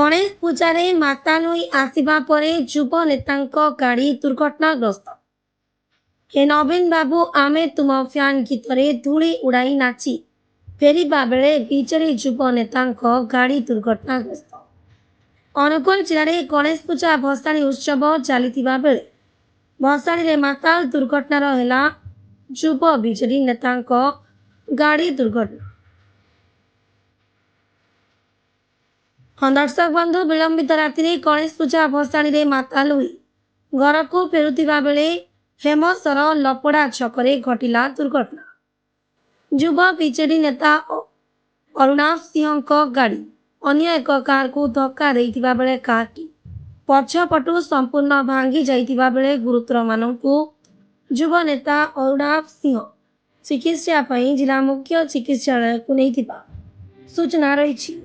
गणेश पूजा माता लुई आसवा पर युव नेता गाड़ी दुर्घटनाग्रस्त। हे नवीन बाबू आमे तुम फ्यान गीत धूली उड़ाई नाची फेरवा बेले बीजेडी युव नेता गाड़ी दुर्घटनाग्रस्त। अनुगुल जिले में गणेश पूजा भसाणी उत्सव चली बेले भसाणी माताल दुर्घटनार है युव बीजेडी नेता गाड़ी दुर्घटना। दर्शक बंधु विलंबित राति गणेश पूजा भसाणी माता लुई घर को फेरुवा बेले हेमसर लपड़ा छकरे घटिला दुर्घटना। युव बीजेडी नेता अरुणाभ सिंह गाड़ी अन्य एक कार को धक्का देइथिबा बेले कारटी पछपटू संपूर्ण भांगी जाइथिबा बेले गुरुतर मानकु युव नेता अरुणाभ सिंह चिकित्सा जिला मुख्य चिकित्सालय को नहीं सूचना रही।